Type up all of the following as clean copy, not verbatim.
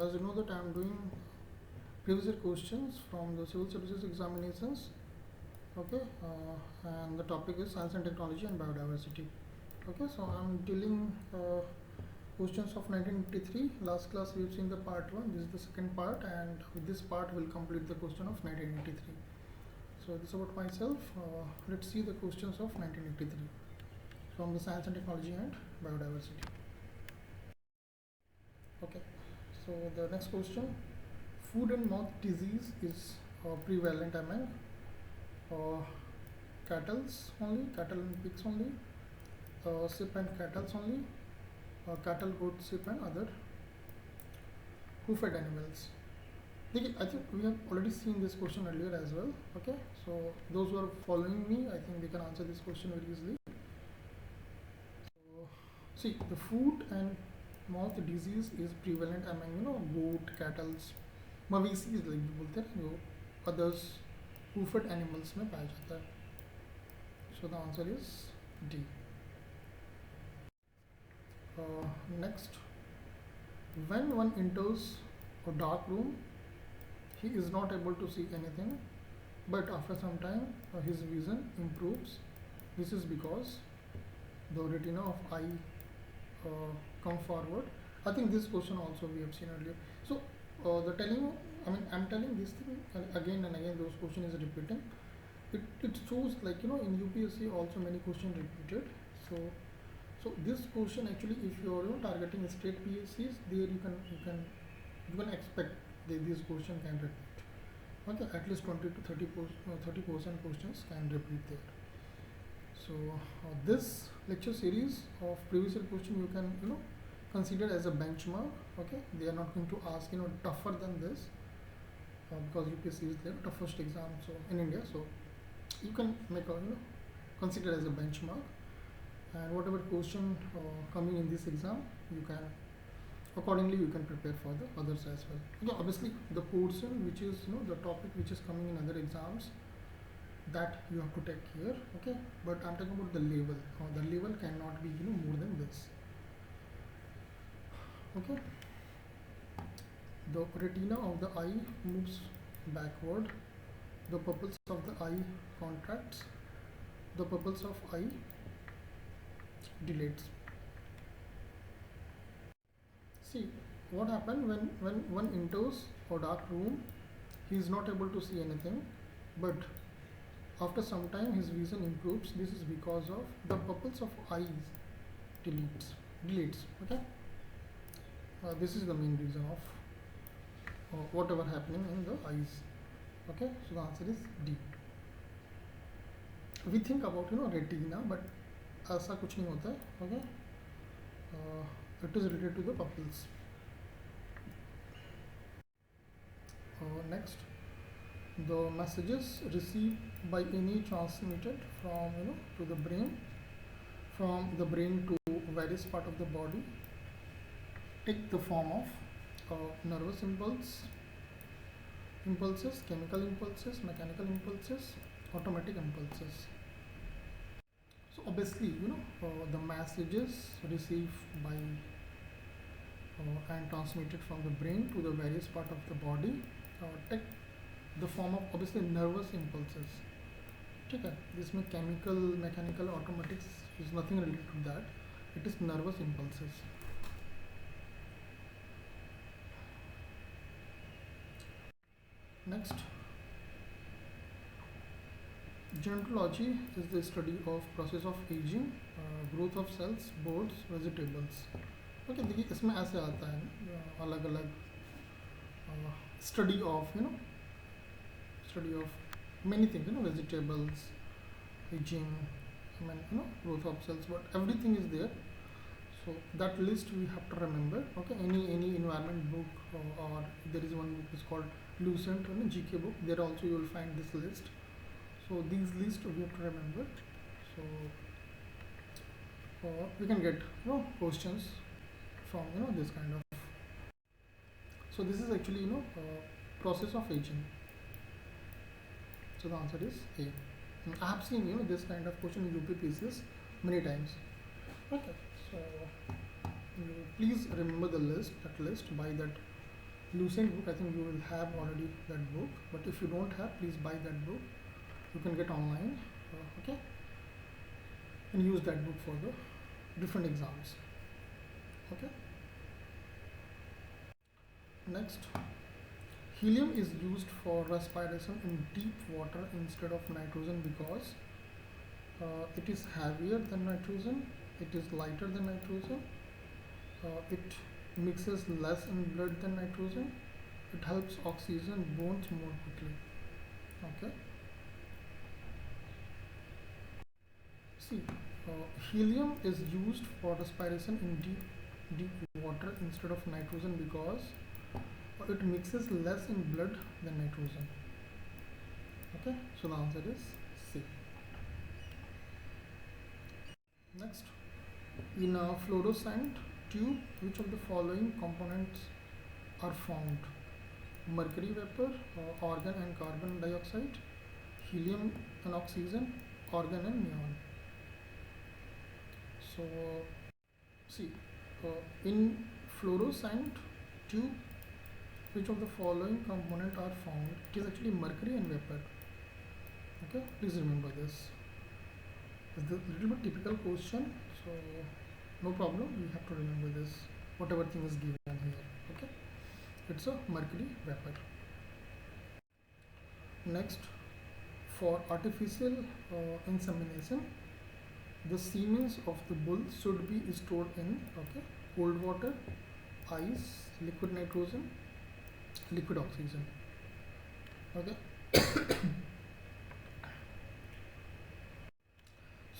as you know that I am doing previous year questions from the civil services examinations. Okay, and the topic is science and technology and biodiversity. Okay, so I'm dealing questions of 1983. Last class we've seen the part 1. This is the second part, and with this part we'll complete the question of 1983. So this is about myself. Let's see the questions of 1983 from the science and technology and biodiversity. Okay, so the next question: food and mouth disease is prevalent among cattle and pigs only, sheep and cattle only, cattle, goat, sheep and other hoof-fed animals. I think we have already seen this question earlier as well. Okay, so those who are following me, I think they can answer this question very easily. So, see, the foot and mouth disease is prevalent among goat, cattle, मवेशी बोलते हैं जो others hoof-fed animals में पाया जाता है. So the answer is D. Next, when one enters a dark room, he is not able to see anything, but after some time his vision improves. This is because the retina of eye come forward. I think this question also we have seen earlier. So I'm telling this thing again and again. Those questions is repeating. It shows in UPSC also many questions repeated. So this question actually, if you are targeting state PSCs, there you can expect that this question can repeat. Okay, at least 20 to 30% questions can repeat there. So this lecture series of previous year question you can consider as a benchmark. Okay, they are not going to ask tougher than this because UPSC is their toughest exam so in India. So you can make a consider as a benchmark, and whatever question coming in this exam, you can accordingly you can prepare for the others as well. Okay, obviously the portion which is the topic which is coming in other exams, that you have to take care. Okay, but I'm talking about the level. The level cannot be more than this. Okay, the retina of the eye moves backward, the pupils of the eye contracts, the pupils of eye dilates. See what happened when one enters a dark room, he is not able to see anything, but after some time his vision improves. This is because of the pupils of eyes dilates. Okay, this is the main reason of whatever happening in the eyes. Okay, so the answer is D. We think about retina, but ऐसा कुछ नहीं होता है. Okay, it is related to the pupils. Next, the messages received by any transmitted from to the brain, from the brain to various part of the body, take the form of nervous impulses, chemical impulses, mechanical impulses, automatic impulses. So obviously the messages received by and transmitted from the brain to the various part of the body take the form of obviously nervous impulses. ठीक है, जिसमें chemical, mechanical, automatics is nothing related to that. It is nervous impulses. Next, gerontology is the study of process of aging, growth of cells, boards, vegetables. Okay, देखिए इसमें ऐसे आता है अलग अलग study of many things, vegetables, aging, growth of cells, but everything is there. So that list we have to remember. Okay, any environment book or there is one book is called Lucent GK book. There also you will find this list. So these lists we have to remember. So we can get questions from this kind of. So this is actually process of aging. So the answer is A. And I have seen this kind of question in UPSC many times. Okay, so please remember the list, that list, buy that Lucent book. I think you will have already that book, but if you don't have, please buy that book. You can get online, okay, and use that book for the different exams. Okay. Next, helium is used for respiration in deep water instead of nitrogen because it is heavier than nitrogen, it is lighter than nitrogen, it mixes less in blood than nitrogen, it helps oxygen bonds more quickly. Okay. See, helium is used for respiration in deep water instead of nitrogen because it mixes less in blood than nitrogen. Okay, so the answer is C. Next, in a fluorescent tube, which of the following components are found? Mercury vapor, argon and carbon dioxide, helium and oxygen, argon and neon. So, see, in fluorescent tube, which of the following component are found? It is actually mercury and vapor. Okay, please remember this. It's a little bit typical question, so no problem. You have to remember this. Whatever thing is given here. Okay, it's a mercury vapor. Next, for artificial insemination, the semen of the bull should be stored in cold water, ice, liquid nitrogen, liquid oxygen. Okay.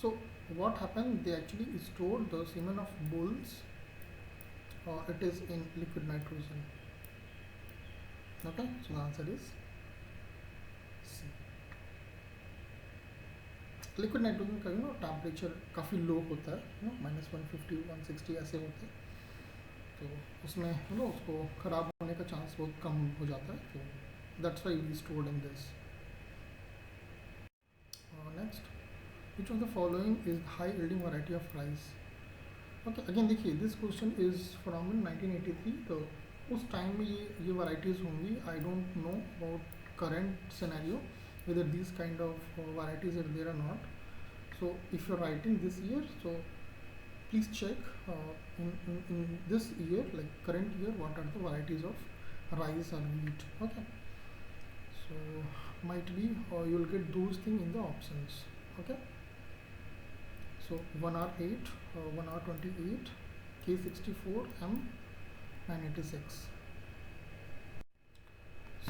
So what happened? They actually stored the semen of bulls. It is in liquid nitrogen. Okay. So the answer is C. Liquid nitrogen का temperature काफ़ी लो होता है -150 160 ऐसे होते हैं, तो उसमें उसको ख़राब होने का चांस बहुत कम हो जाता है, तो that's why we stored in this. Next, which of the following is high yielding variety of rice? Okay, again देखिए दिस क्वेश्चन इज़ फ्रॉम 1983, तो उस टाइम में ये वैराइटीज़ होंगी. I don't know about current scenario whether these kind of varieties are there or not. So if you're writing this year, so please check in this year, like current year, what are the varieties of rice or wheat. Okay, so might be you'll get those things in the options. Okay, so 1R8, 1R28, K64, M986.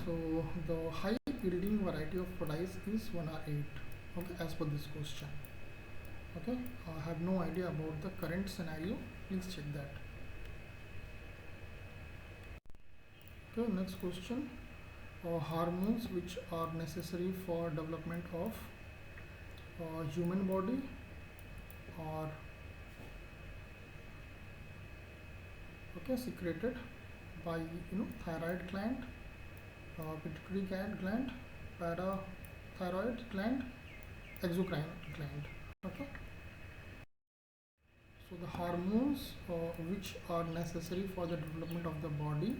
So the high yielding variety of rice is 1R8. Okay, as per this question. Okay, I have no idea about the current scenario. Please check that. Okay, next question. Hormones which are necessary for development of human body are secreted by thyroid gland, pituitary gland, parathyroid gland, exocrine gland. Okay, so the hormones which are necessary for the development of the body,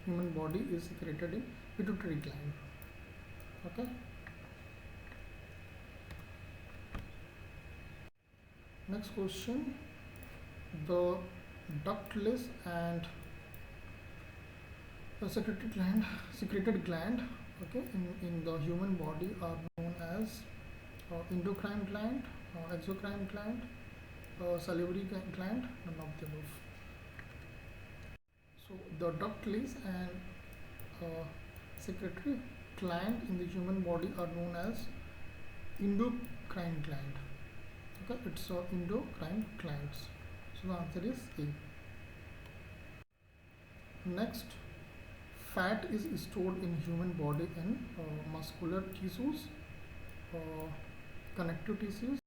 human body, is secreted in pituitary gland. Okay, next question. The ductless and the secreted gland, okay, in the human body are known as endocrine gland, exocrine gland, salivary gland, none of the above. So the ductless and secretory gland in the human body are known as endocrine gland. Okay, it's endocrine glands. So the answer is A. Next, fat is stored in human body in muscular tissues, connective tissues,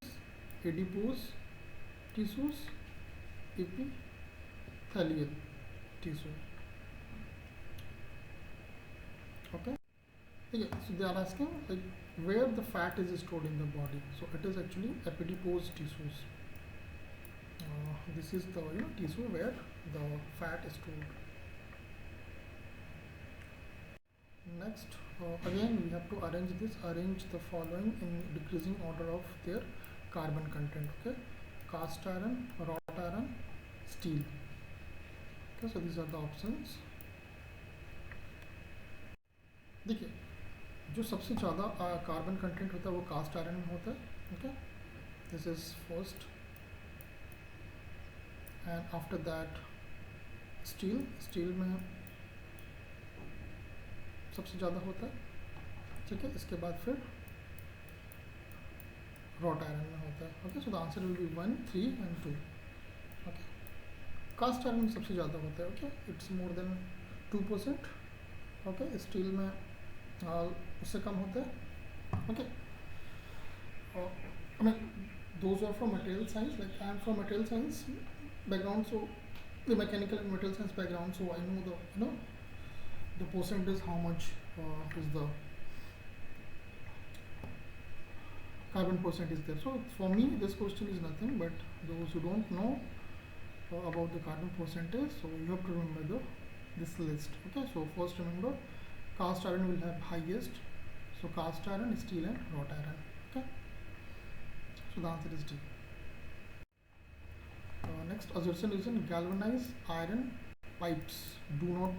adipose tissues, epithelial tissue. Okay, so they are asking like where the fat is stored in the body. So it is actually adipose tissues. This is the tissue where the fat is stored. Next, again we have to arrange the following in decreasing order of their carbon content. Okay, cast iron, wrought iron, steel. Okay, so these are the options. देखिए जो सबसे ज़्यादा carbon content होता है वो cast iron में होता है. Okay, this is first and after that steel में सबसे ज़्यादा होता है. ठीक है, इसके बाद फिर रॉट आयरन में होता है. Okay, so the answer will be 1, 3 and 2. Okay, cast iron में सबसे ज़्यादा होता है. Okay, it's more than 2%. Okay, steel में उससे कम होता है. ओके, I mean, those are from material science. Like I am from material science background, so the mechanical and material science background. So I know the percentage how much is the carbon percent is there. So for me, this question is nothing. But those who don't know about the carbon percentage, so you have to remember this list. Okay, so first remember, cast iron will have highest. So cast iron, steel and wrought iron. Okay, so the answer is D. Next assertion is in galvanized iron pipes do not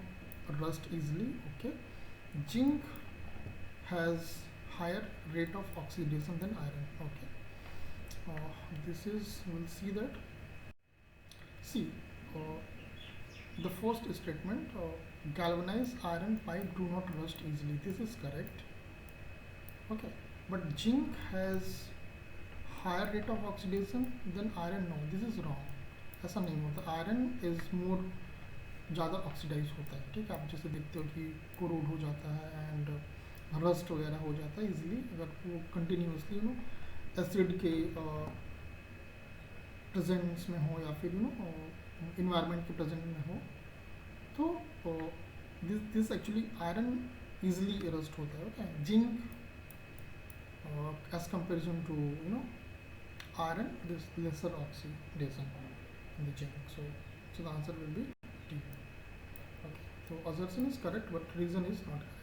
rust easily. Okay, zinc has higher rate of oxidation than iron. Okay, this is, we'll see that. See, the first statement, galvanized iron pipe do not rust easily, this is correct. Okay, but zinc has higher rate of oxidation than iron. No, this is wrong. ऐसा नहीं होता. Iron is more ज़्यादा oxidise होता है. ठीक है, आप जैसे देखते हो कि कोरोड हो जाता है एंड रस्ट वगैरह हो जाता है इजीली अगर वो कंटिन्यूसली एसिड के प्रेजेंस में हो या फिर इन्वायरमेंट के प्रेजेंस में हो. तो this actually iron easily rust होता है. Okay, zinc as comparison to iron, this lesser oxidation in the zinc. So the answer will be D. Okay, so assertion is correct, but reason is not correct.